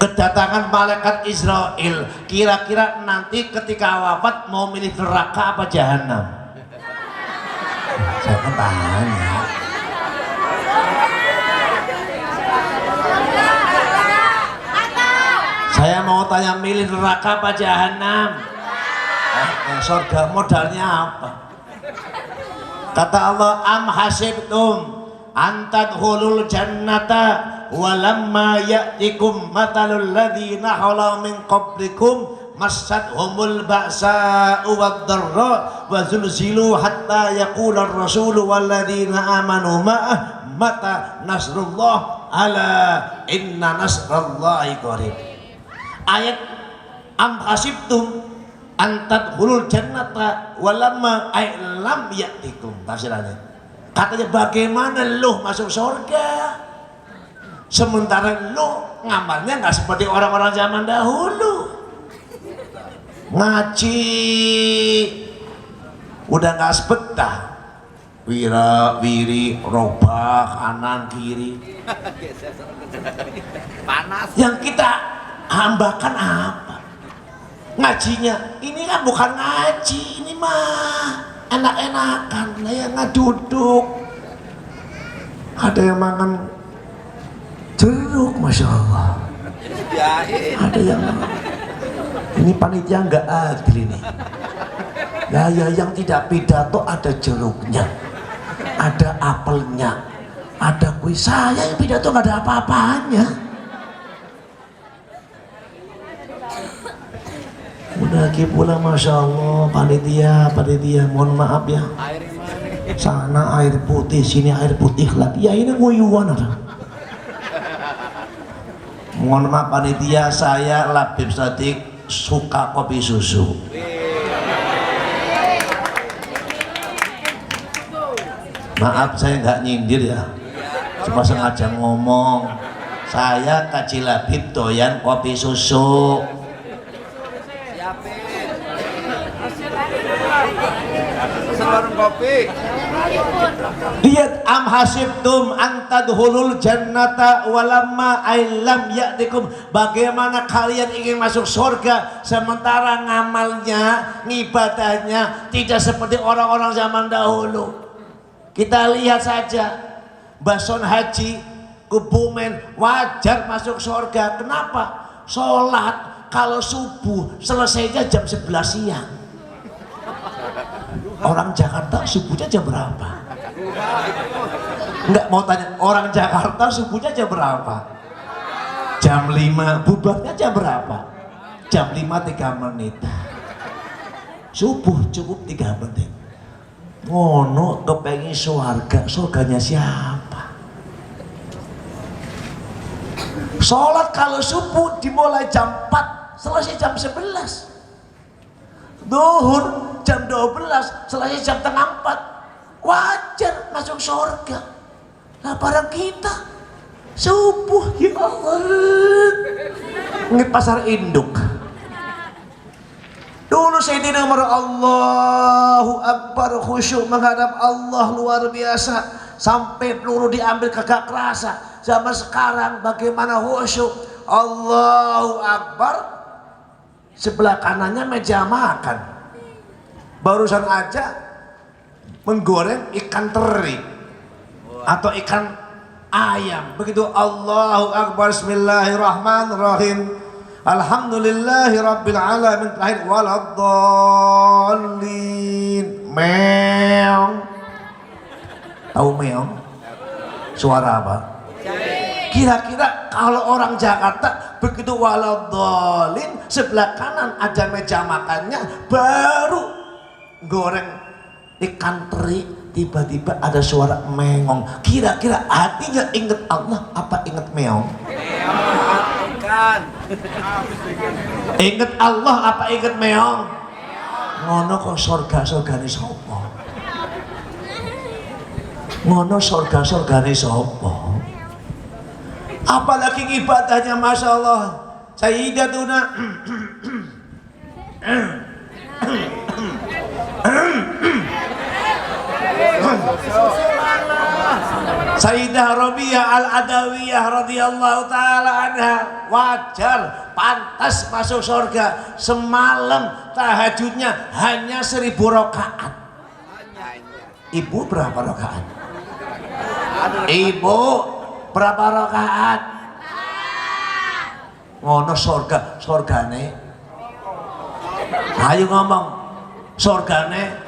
kedatangan malaikat Israel. Kira-kira nanti ketika wafat mau milih neraka apa jahanam? Saya kan tanya. Saya mau tanya, milih neraka apa jahanam? Surga modalnya apa? Kata Allah, am hasibtum an tadkhulul jannata walamma ya'tikum matalul ladzina khalau min qablikum massathumul ba'sa'u wad-dharra wa zulzilu hatta yaqula ar-rasulu wal ladzina amanu ma'ah mata nasrullah ala inna nasrallahi qarib. Ayat am hasibtum an tadkhulul jannata walamma ay lam ya'tikum, tafsirannya katanya bagaimana lu masuk surga sementara lu ngamalnya nggak seperti orang-orang zaman dahulu. Ngaji udah nggak sebetah, wira wiri robah kanan kiri. Panas. Yang kita hambakan apa? Ngajinya ini kan bukan ngaji, ini mah enak-enakan, yang duduk, ada yang makan jeruk, masya Allah, ada yang ini panitia nggak adil ini. Ya yang tidak pidato ada jeruknya, ada apelnya, ada kue. Saya yang pidato nggak ada apa-apanya. Udah lagi pula, masya Allah, panitia, mohon maaf ya. Sana air putih, sini air putih lagi. Ya ini nguyuan ada. Mohon maaf panitia, saya Labib Shadiq suka kopi susu. Maaf saya nggak nyindir ya, cuma sengaja ngomong. Saya Kaji Labib doyan kopi susu. Warung kopi. Lihat, am hasibtum an tadkhulul jannata walamma ailam ya'tikum, bagaimana kalian ingin masuk surga sementara ngamalnya, ngibadahnya tidak seperti orang-orang zaman dahulu. Kita lihat saja Bason Haji Kebumen wajar masuk surga. Kenapa? Sholat kalau subuh selesainya jam 11 siang. Orang Jakarta subuhnya jam berapa? Enggak mau tanya, orang Jakarta subuhnya jam berapa? Jam 5, bubarnya jam berapa? Jam 5 3 menit. Subuh cukup 3 menit. Ngono kepengen surga, surganya siapa? Sholat kalau subuh dimulai jam 4, selesai jam 11. Duhur jam 12, selesai jam tengah 4, wajar masuk surga. Nah barang kita subuh, ya Allah, ini pasar induk. Dulu saya di nomor Allahu Akbar, khusyuk menghadap Allah luar biasa, sampai peluru diambil kagak kerasa. Zaman sekarang bagaimana khusyuk? Allahu Akbar, sebelah kanannya meja makan. Barusan aja menggoreng ikan teri atau ikan ayam. Begitu Allahu Akbar, bismillahirrahmanirrahim, alhamdulillahi rabbil alamin, terakhir waladdallin. Meong. Tahu meong? Suara apa? Kira-kira kalau orang Jakarta begitu waladdallin, sebelah kanan ada meja makannya, baru goreng ikan teri, tiba-tiba ada suara mengong. Kira-kira hatinya inget Allah apa inget meong? Inget Allah apa inget meong? Ngono kok surga-surgane sapa? Ngono surga-surgane sapa? Apalagi ibadahnya, masya Allah. Sayyidatuna Sayyidah Rabi'ah Al-Adawiyah radhiyallahu ta'ala anha wajar, pantas masuk surga. Semalam tahajudnya hanya 1000 rakaat. Ibu berapa rakaat? Ibu berapa rakaat? Ngono surga, surgane. Ayo ngomong, surgane.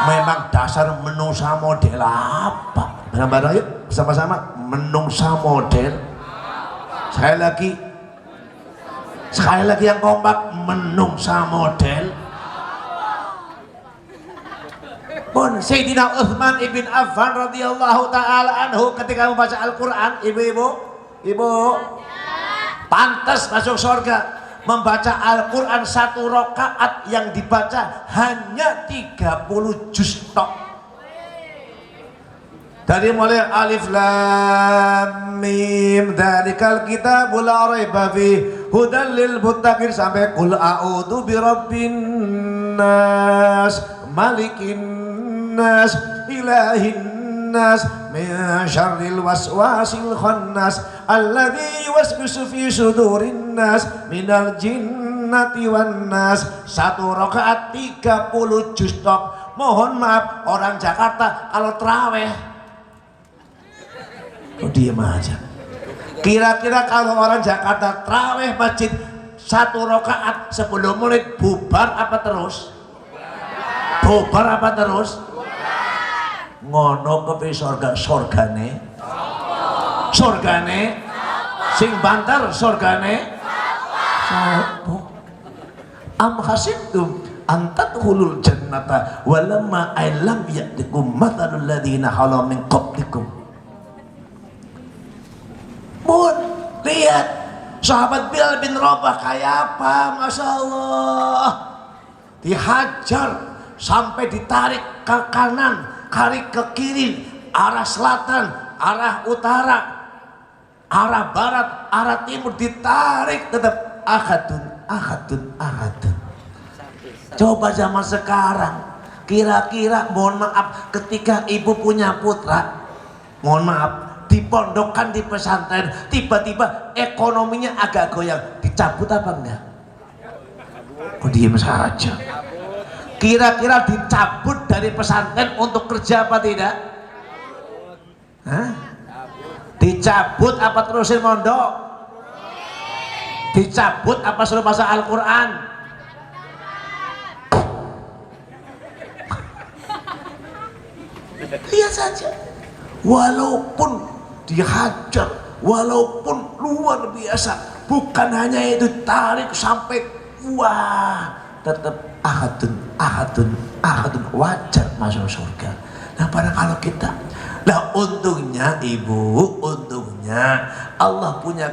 Memang dasar menungsa model apa? Bareng-bareng yuk sama-sama, menungsa model. Sekali lagi yang kompak, menungsa model. Pun Sayyidina Utsman ibn Affan radhiyallahu taala anhu ketika membaca Al-Qur'an, ibu pantas masuk surga. Membaca Al-Quran 1 rakaat yang dibaca hanya 30 juz tok. Dari mulai alif lam mim dzalikal kitabul la raiba fihi hudal lil muttaqin sampai qul a'udzu birabbin nas malikin nas ilahin nas min syarril waswasil khannas alladzi yuwaswisu fi sudurin nas minal jinnati wan nas. 1 rakaat 30 juz tok. Mohon maaf orang Jakarta kalau tarawih kok diem aja. Kira-kira kalau orang Jakarta tarawih masjid 1 rakaat 10 menit bubar apa terus? Bubar apa terus? Ngono kepi surgane sing banter surgane sapa? Am hasibtum an tadkhulul jannata walamma alam ya'tikum mathalul ladzina khalu min qablikum. Mun lihat sahabat Bilal bin Rabah kayak apa, Masya Allah, dihajar sampai ditarik ke kanan, tarik ke kiri, arah selatan, arah utara, arah barat, arah timur, ditarik tetap ahadun. Coba zaman sekarang, kira-kira mohon maaf ketika ibu punya putra, mohon maaf, dipondokkan di pesantren, tiba-tiba ekonominya agak goyang, dicabut apa enggak? Oh diem saja. Kira-kira dicabut dari pesantren untuk kerja apa tidak? Hah? Dicabut apa terusin mondok? Dicabut apa suruh baca Al-Quran? Lihat saja, walaupun dihajar, walaupun luar biasa, bukan hanya itu, tarik sampai wah, tetap ahadun wajar masuk surga. Nah pada kalau kita, nah untungnya ibu, untungnya Allah punya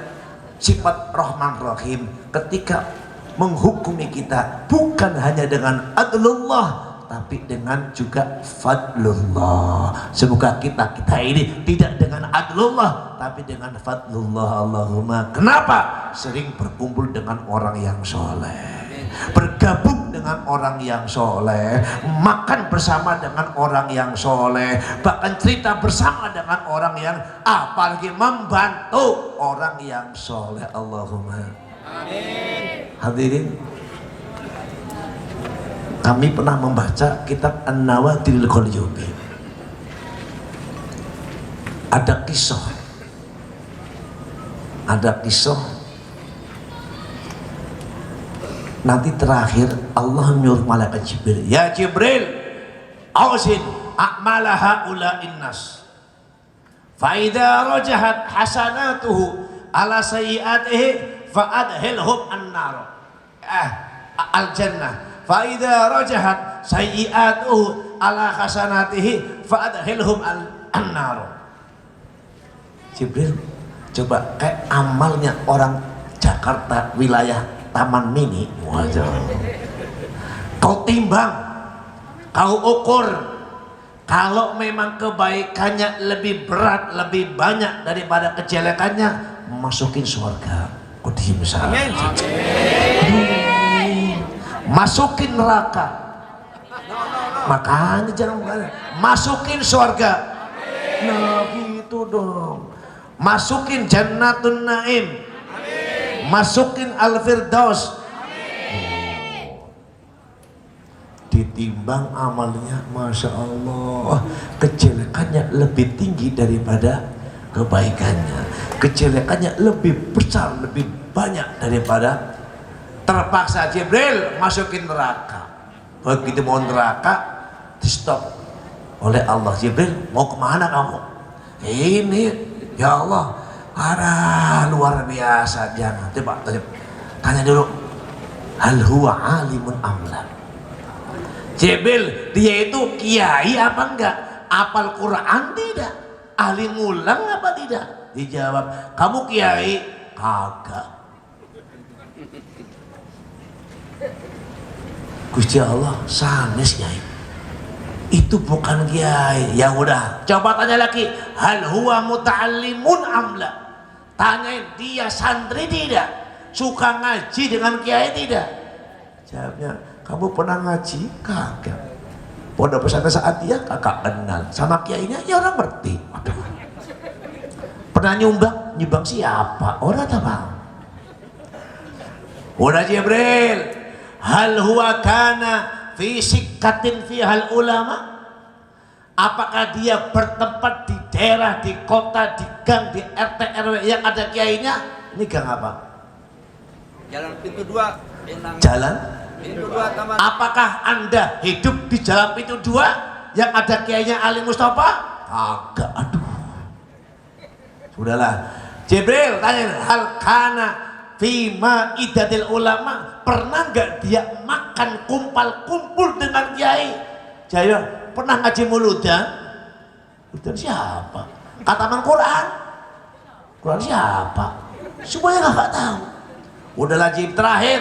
sifat Rahman Rahim ketika menghukumi kita bukan hanya dengan adlullah tapi dengan juga fadlullah. Semoga kita ini tidak dengan adlullah tapi dengan fadlullah. Allahumma. Kenapa? Sering berkumpul dengan orang yang soleh, bergabung dengan orang yang soleh, makan bersama dengan orang yang soleh, bahkan cerita bersama dengan orang yang apalagi membantu orang yang soleh. Allahumma amin. Hadirin, kami pernah membaca kitab An-Nawadirul Qalyubi. Ada kisah nanti terakhir Allah menyuruh malaikat Jibril, ya Jibril, awsin a'mala haula'in nas fa idza rajahat hasanatuhu ala sayyi'atihi fa adhilhum an-nar al-jannah fa idza rajahat sayyi'atuhu ala hasanatihi fa adhilhum an-nar. Jibril, coba kayak amalnya orang Jakarta wilayah Taman Mini, wajar. Kau timbang, kau ukur. Kalau memang kebaikannya lebih berat, lebih banyak daripada kejelekannya, masukin surga. Kau diem saja. Masukin neraka. Makanya jangan masukin surga. Nah gitu dong. Masukin Jannatun Naim. masukin al-firdaus. Ditimbang amalnya, Masya Allah, kejelekannya lebih tinggi daripada kebaikannya, kejelekannya lebih besar, lebih banyak daripada. Terpaksa Jibril masukin neraka. Begitu mau neraka, di stop oleh Allah. Jibril, mau kemana kamu? Ini ya Allah, luar biasa. Jangan, coba tanya dulu, hal huwa alimun amla. Jibril, dia itu kiai apa enggak? Apal Quran tidak? Ahli ngulang apa tidak? Dijawab, kamu kiai? Kagak. Gusti Allah sanes kiai. Itu bukan kiai. Ya udah, coba tanya lagi, hal huwa muta'allimun amla. Tanyain dia santri tidak? Suka ngaji dengan kiai tidak? Jawabnya, kamu pernah ngaji? Kagak. Pondok pesantren saat dia kagak kenal. Sama kiainya ya orang ngerti. Aduh. Pernah nyumbang? Nyumbang siapa? Orang apa? Udah Jibril, hal huwa kana fi sikkatin fi hal ulama? Apakah dia bertempat di daerah, di kota, di gang, di RT RW yang ada kiainya? Ini gang apa? Jalan pintu 2. Jalan Pintu 2 taman. Apakah Anda hidup di jalan pintu 2 yang ada kiainya Ali Mustafa? Agak, aduh. Sudahlah. Jibril tanya, hal kana fima idadil ulama, pernah nggak dia makan kumpul dengan kiai? Jaya, pernah ngaji muludan? Muludan siapa? Kataman Quran? Quran siapa? Semuanya nggak tahu. Udahlah Jibril terakhir.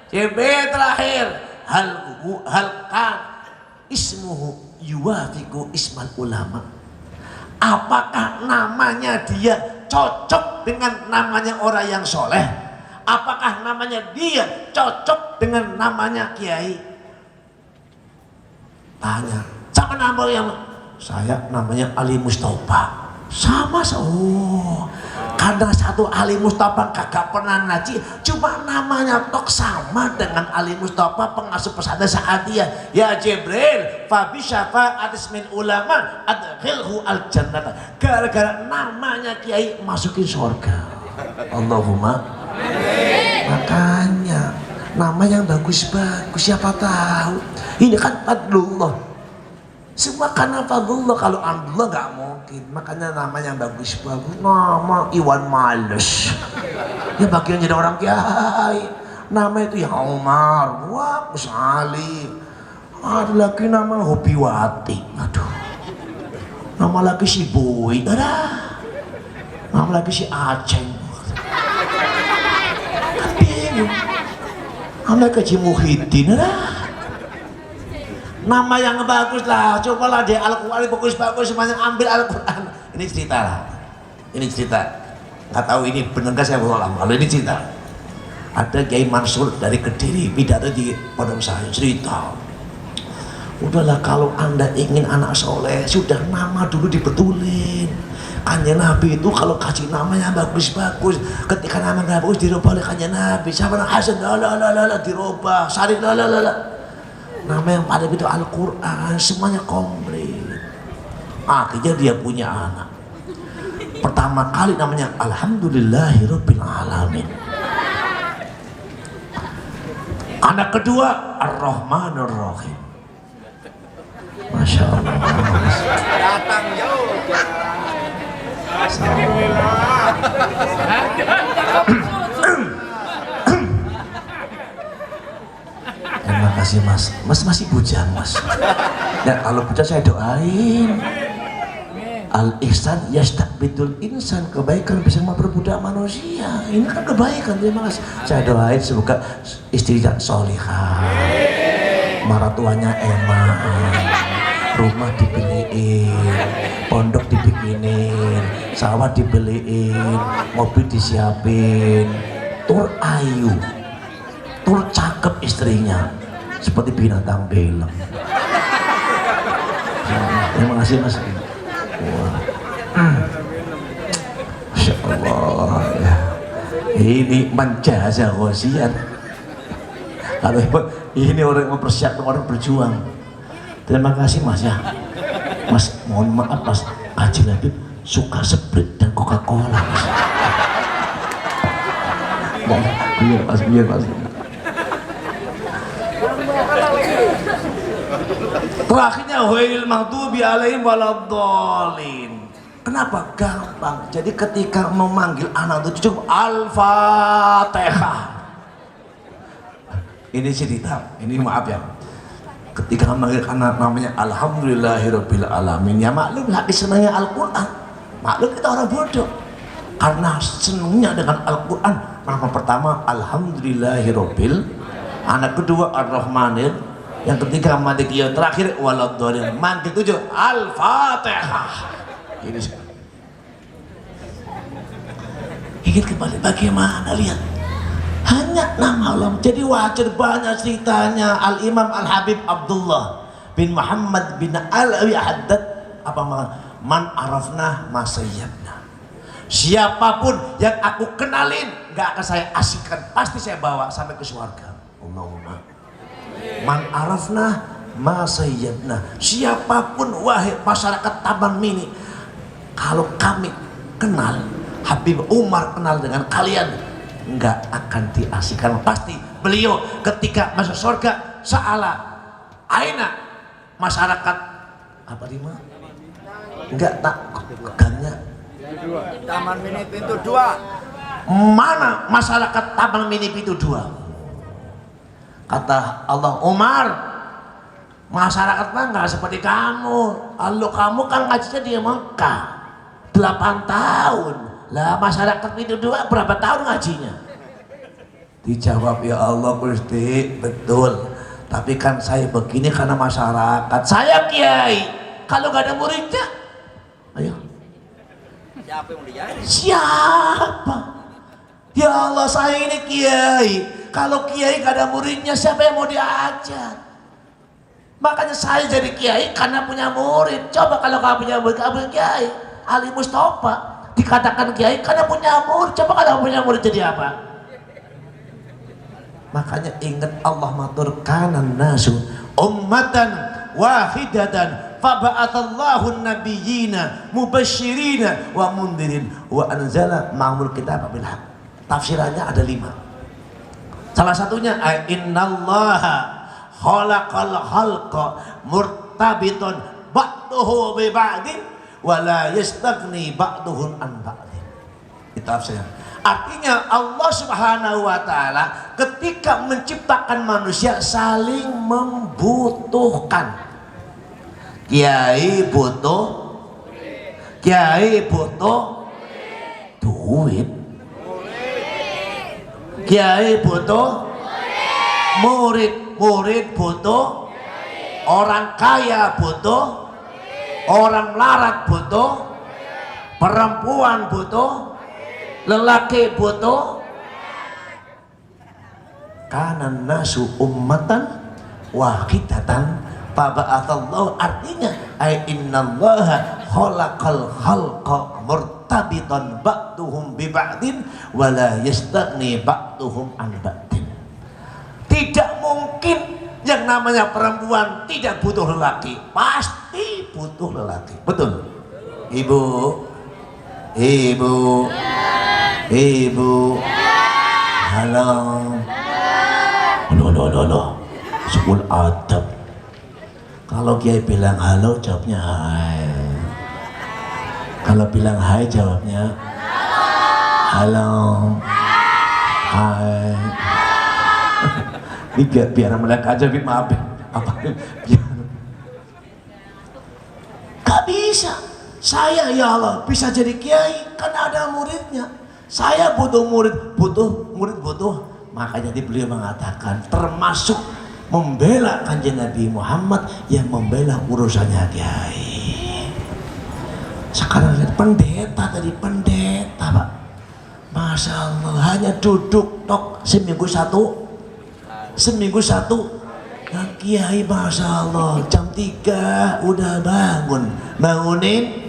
Jibril terakhir, hal kan ismuhu yuwafiqu ismal ulama. Apakah namanya dia cocok dengan namanya orang yang soleh? Apakah namanya dia cocok dengan namanya kiai? Tanya, sama nama yang saya namanya Ali Mustafa. Sama. Oh, kadang satu Ali Mustafa kagak pernah ngaji, cuma namanya tok sama dengan Ali Mustafa pengasuh pesantren Saadiyah. Ya Jibril, fabi syafa'atis min ulama adkhilhu al jannah. Gara-gara namanya kiai masukin surga. Allahumma. Makanya nama yang bagus-bagus, siapa tahu. Ini kan fadlullah. Semua karena fadlullah. Kalau Abdullah nggak mungkin. Makanya nama yang bagus-bagus. Nama Iwan Males. Ya bagian jadi orang kiai. Nama itu ya Umar. Wah, Ali. Ada lagi nama Hobiwati. Aduh. Nama lagi si Boy. Ada. Nama lagi si Aceng. Bingung. Nama lagi si Muhyiddin. Ada. Nama yang bagus lah, cobalah di Al-Quran bagus-bagus semuanya, ambil Al-Quran. Ini cerita lah, ini cerita. Nggak tahu ini benar nggak, saya belum lama. Lalu ini cerita. Ada Kiai Mansur dari Kediri pidato di pondok saya, cerita. Udahlah, kalau anda ingin anak soleh, sudah nama dulu dibetulin. Kanjeng Nabi itu kalau kasih namanya bagus-bagus, ketika nama nggak bagus dirubah oleh Kanjeng Nabi. Siapa Hasan, dirubah. Sarid, nama yang paling itu Al-Quran, semuanya komplit. Akhirnya dia punya anak. Pertama kali namanya Alhamdulillahirabbil alamin. Anak kedua Ar-Rahmanur Rahim. Masya Allah. Datang juga. Terima kasih mas. Mas masih bujang mas. Ya kalau bujang saya doain. Al-ihsan yastakbidul insan, kebaikan bisa memperbudak manusia. Ini kan kebaikan. Terima kasih. Saya doain semoga istrinya solihah, maratuanya emak, rumah dibeliin, pondok dibikinin, sawah dibeliin, mobil disiapin, tur ayu, tur cakep istrinya, seperti binatang film. Terima kasih mas. Masya Allah ya. Ini menjaza wasiat. Kalau ini orang yang mempersiapkan orang berjuang. Terima kasih Mas ya. Mas, mohon maaf Mas, Haji Labib suka Sprite dan Coca-Cola Mas. Biar Mas, biar Mas. Terakhirnya ghairil maghdubi alaihim waladdallin. Kenapa? Gampang. Jadi ketika memanggil anak itu cukup Al-Fatihah. Ini cerita, ini maaf ya. Ketika memanggil anak namanya Alhamdulillahirabbil alamin. Ya maklum lagi senangnya Al-Qur'an. Maklum kita orang bodoh. Karena senangnya dengan Al-Qur'an. Nama pertama Alhamdulillahirabbil. Anak kedua Ar-Rahmanir. Yang ketiga Malik, yang terakhir waladdallin. Manggil tujuh Al-Fatihah. Ini ingin kembali bagaimana, lihat hanya nama Allah. Jadi wajar banyak ceritanya. Al-Imam Al-Habib Abdullah bin Muhammad bin Alawi Haddad apa man arafna masayyabna. Siapapun yang aku kenalin gak akan saya asikkan, pasti saya bawa sampai ke surga. Allahumma man arafna masayyabna. Siapapun wahai masyarakat Taman Mini, kalau kami kenal, Habib Umar kenal dengan kalian, nggak akan diasihkan. Pasti beliau ketika masuk surga sa'ala aina masyarakat apa lima? Enggak, tak gangnya Taman Mini pintu 2. mana masyarakat Taman Mini pintu 2? Kata Allah, Umar, masyarakat mah nggak seperti kamu. Kalau kamu kan ngajinya di Mekah 8 tahun lah, masyarakat pintu 2 berapa tahun ngajinya? Dijawab, ya Allah Gusti, betul, tapi kan saya begini karena masyarakat. Saya kiai, kalau gak ada muridnya, ayo Siapa yang dijahit? siapa? Ya Allah, saya ini kiai, kalau kiai gak ada muridnya, siapa yang mau diajar? Makanya saya jadi kiai karena punya murid. Coba kalau gak punya murid, gak punya kiai. Ali Mustafa dikatakan kiai karena punya murid. Coba kalau punya murid jadi apa? Makanya ingat Allah matur kanan nasu ummatan wahidatan faba'atallahu nabiyyina mubasyirina wa mundirin wa anzala ma'amul kitab bil haq. Tafsirannya ada 5. Salah satunya innallaha khalaqal khalqa murtabitun ba'duhu bi ba'din wala yastaghni ba'duhum an ba'din. Itu tafsirnya. Artinya Allah Subhanahu wa taala ketika menciptakan manusia saling membutuhkan. Kiai butuh duit. Kiai butuh murid butuh, orang kaya butuh, orang melarat butuh, perempuan butuh, lelaki butuh. Kanan nasu ummatan wahidatan faba'athallahu, artinya ay innallaha khalaqal khalqa murtabitan ba'duhum bi ba'din wala yastaghni ba'duhum an ba'din. Tidak mungkin yang namanya perempuan tidak butuh lelaki, pasti butuh lelaki. Betul? Ibu, halo, sebul adab. Kalau kiai bilang halo, jawabnya hai. Kalau bilang hai, jawabnya halo, hai. Ini biar mereka aja, maaf apa biar. Gak bisa. Saya ya Allah bisa jadi kiai karena ada muridnya. Saya butuh murid, butuh. Makanya beliau mengatakan termasuk membela kanjeng Nabi Muhammad yang membela urusannya kiai. Sekarang lihat pendeta tadi, pendeta Pak, Masya Allah, hanya duduk tok seminggu satu. Yang kiai Masya Allah jam 3 udah bangunin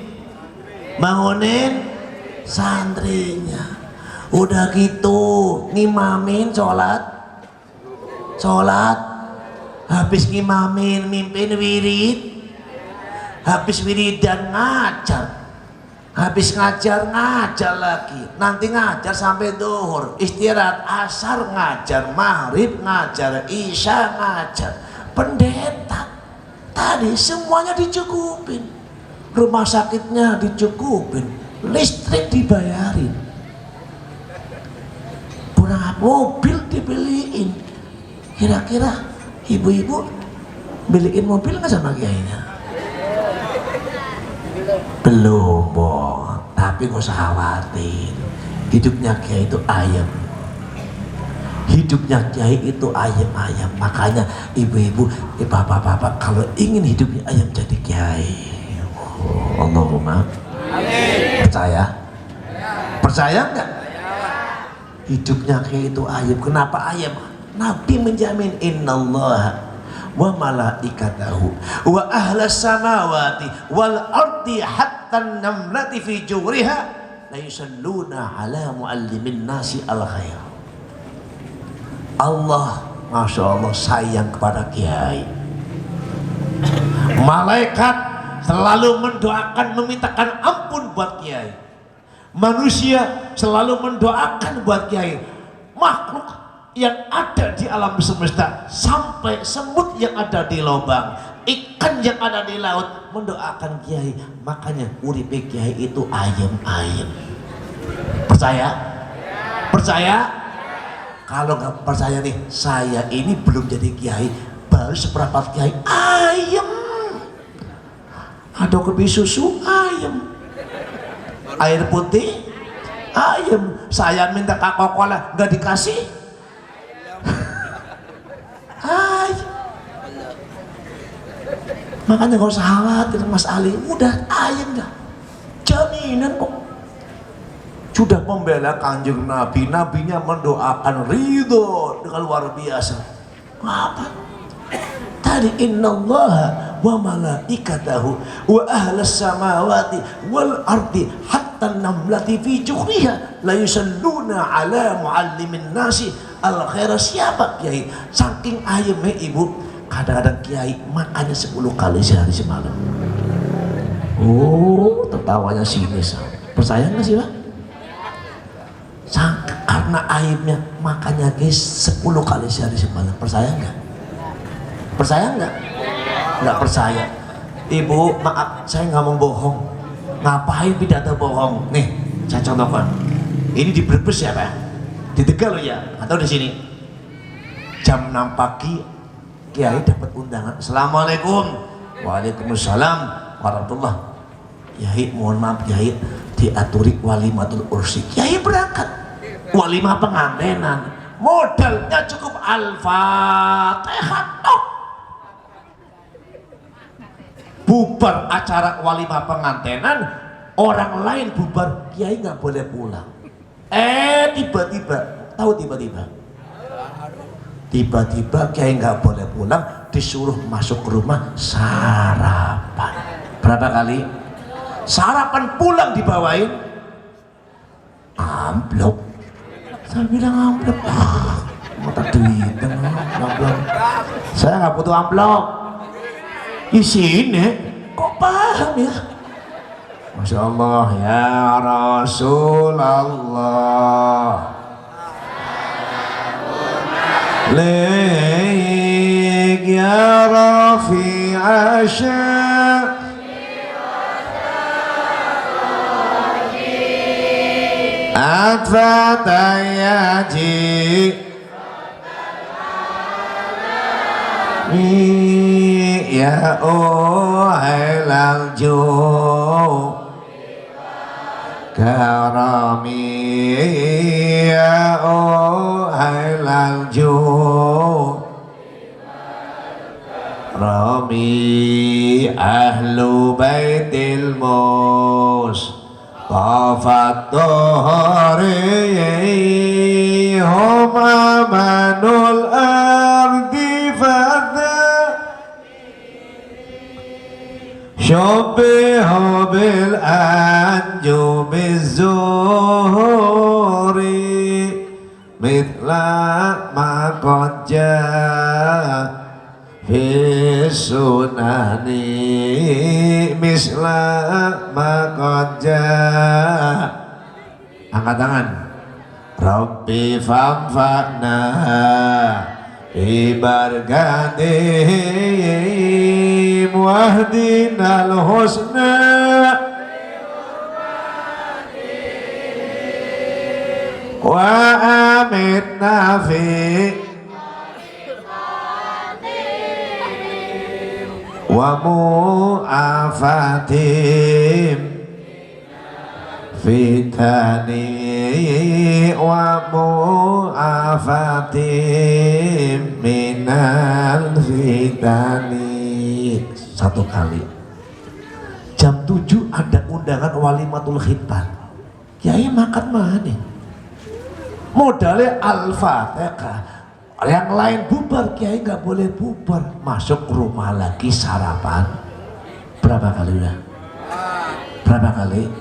santrinya, Udah gitu ngimamin sholat, habis ngimamin mimpin wirid, habis wiridan ngajar, habis ngajar lagi, nanti ngajar sampai duhur, istirahat asar ngajar, maghrib ngajar, isya ngajar. Pendeta tadi semuanya dicukupin, rumah sakitnya dicukupin, listrik dibayarin, mobil dibeliin. Kira-kira ibu-ibu beliin mobil nggak sama kiainya? Belum, Bang. Tapi nggak usah khawatir. Hidupnya kiai itu ayam. Hidupnya kiai itu ayam-ayam. Makanya ibu-ibu, bapak-bapak kalau ingin hidupnya ayam jadi kiai. Oh, Allahumma. Amin. Percaya? Percaya nggak? Hidupnya kiai itu ayam. Kenapa ayam? Nabi menjamin innallaha wa malaikatahu wa ahlas samawati wal ardi hatta namlati fi juriha la yusalluna ala muallimin nasi al khair. Allah, Masya Allah, sayang kepada kiai. Malaikat selalu mendoakan, memintakan ampun buat kiai. Manusia selalu mendoakan buat kiai. Makhluk yang ada di alam semesta, sampai semut yang ada di lubang, ikan yang ada di laut mendoakan kiai. Makanya uripe kiai itu ayam-ayam. Percaya? Percaya? Kalau nggak percaya nih, saya ini belum jadi kiai, baru seperempat kiai, ayam. Ada kopi susu, ayam. Air putih, ayam. Saya minta Coca-Cola nggak dikasih, ayam. Makanya kalau usah khawatir Mas Ali, udah ayam dah, jaminan kok. Sudah membela Kanjeng Nabi, nabinya mendoakan ridho dengan luar biasa. Apa? Tadi innallaha wa malaikatahu wa ahlas samawati wal ardi hatta namlati fi juhriha la yusalluna ala muallimin nasi al khaira. Siapa kiai? Saking ayamnya ibu, kadang-kadang kiai makannya 10 kali sehari semalam. Oh, tertawanya sinis. Percaya nggak sih, Pak? Karena ayamnya makannya guys 10 kali sehari semalam. Percaya nggak? Percaya nggak? Nggak percaya. Ibu, maaf, saya nggak mau bohong. Ngapain pidato bohong? Nih, saya contohkan. Ini di Brebes ya, Pak? Di Tegal loh ya? Atau di sini? Jam 6 pagi, kiai dapat undangan. Assalamualaikum. Waalaikumsalam warahmatullah. Kiai, mohon maaf kiai, diaturi walimatul ursi. Kiai berangkat. Walimah pengantenan. Modalnya cukup Al-Fatihah. Bubar acara walimah pengantenan, orang lain bubar, kiai nggak boleh pulang. Tiba-tiba, tahu tiba-tiba kiai nggak boleh pulang, disuruh masuk ke rumah sarapan. Berapa kali? Sarapan pulang dibawain amplop. Saya bilang amplop, mata duit, amplop. Saya nggak butuh amplop. Di sini kok paham ya? Masya Allah ya Rasulullah. Lek ya Rafi Asya. Atfatayaji ya ohel jo karami ya ohel jo rami ahlu baitil mus Tafat dohari huma manul ardi fadha Syubihu bil anjumi zuhuri mitla makoja Fisunani misla makoja. Angkat tangan. Rabbi famfa'na ibargani wahdinal husna wa amitna fi wa mu'afatim fitani wa mu'afatim minal fitani. Satu kali jam 7 ada undangan walimatul khitan. Kiai makan mana? Modalnya Al-Fatihah. Yang lain bubar, Kiai nggak boleh bubar. Masuk rumah lagi sarapan. Berapa kali udah? Berapa kali?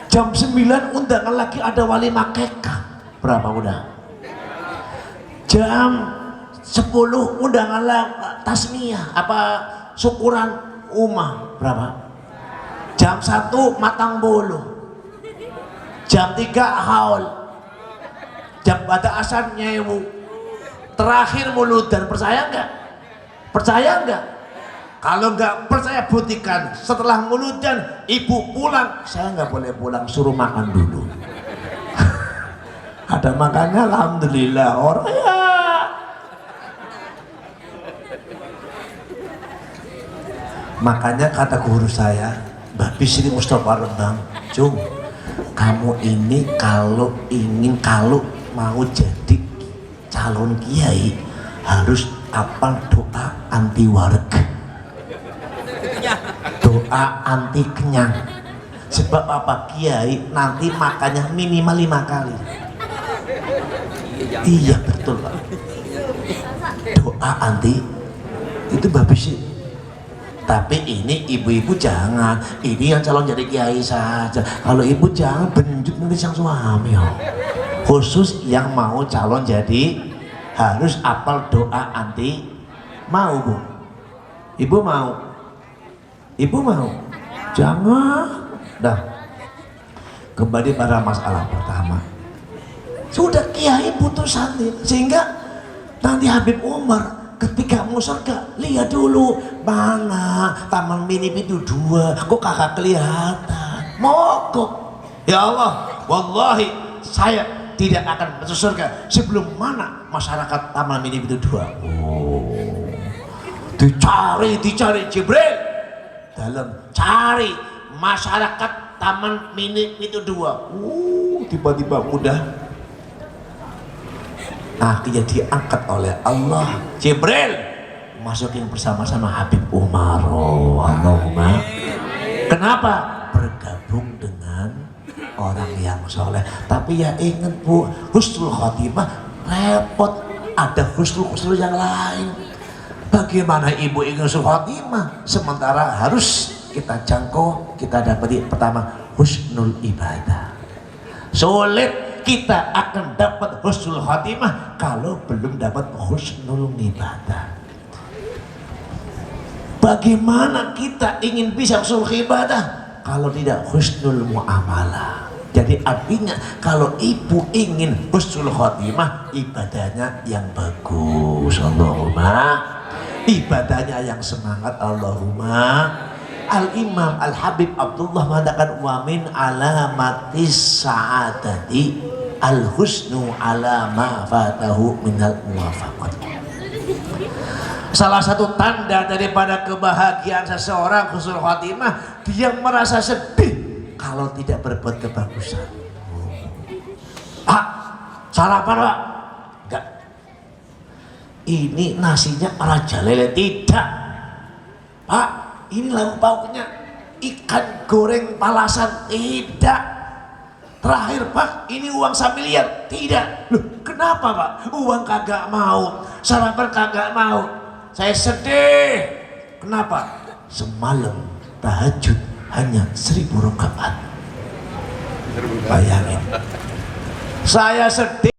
Jam 9 undangan lagi ada walimah kekah. Berapa udah? Jam 10 undangan tasmiyah apa syukuran umah. Berapa? Jam 1 matang bolu. Jam 3 haul. Jam pada asar nyewu. Terakhir muludan. Percaya enggak? Percaya enggak? Kalau enggak percaya buktikan. Setelah muludan ibu pulang, saya enggak boleh pulang, suruh makan dulu. Ada makannya alhamdulillah. Orang ya makanya kata guru saya, Mbak Bisri Mustafa Rembang, Cung, kamu ini kalau mau jadi calon kiai harus apal doa anti warga, doa anti kenyang. Sebab apa? Kiai nanti makannya minimal 5 kali. Iya betul Pak. Doa anti itu bagus sih. Tapi ini ibu-ibu jangan, ini yang calon jadi kiai saja. Kalau ibu jangan benjut nanti sang suami. Khusus yang mau calon jadi harus apal doa anti. Mau Bu? Ibu mau? Ibu mau? Jangan. Dah. Kembali pada masalah pertama. Sudah kiai butuh santri, sehingga nanti Habib Umar ketika mau surga lihat dulu mana Taman Mini itu 2, kok kakak kelihatan. Mogok. Ya Allah, wallahi saya tidak akan masuk surga sebelum mana masyarakat Taman Mini itu 2. Oh, dicari Jibril dalam cari masyarakat Taman Mini itu 2. Tiba-tiba mudah. Akhirnya diangkat oleh Allah. Jibril masukin bersama-sama Habib Umar. Oh, Allahumma. Kenapa? Bergabung dengan orang yang soleh. Tapi ya ingat Bu, husnul khotimah repot. Ada husnul yang lain. Bagaimana ibu ingin husnul khotimah sementara harus kita jangkau, kita dapati pertama husnul ibadah. Sulit kita akan dapat husnul khotimah kalau belum dapat husnul ibadah. Bagaimana kita ingin bisa husnul ibadah kalau tidak husnul muamalah? Jadi artinya kalau ibu ingin husnul khotimah, ibadahnya yang bagus. Allahumma. Ibadahnya yang semangat. Allahumma. Al-Imam Al-Habib Abdullah mengatakan wa min alamatis sa'adati al-husnu ala ma fatahu minal muwafaqat. Salah satu tanda daripada kebahagiaan seseorang husnul khotimah, dia merasa sedih kalau tidak berbuat kebagusan. Pak, sarapan Pak? Enggak. Ini nasinya raja lele. Tidak. Pak, ini lauk pauknya ikan goreng palasan. Tidak. Terakhir Pak, ini uang samiliar. Tidak. Loh, kenapa Pak? Uang kagak mau, sarapan kagak mau. Saya sedih. Kenapa? Semalam tahajud hanya 1000 rakaat. Bayangin. Saya sedih.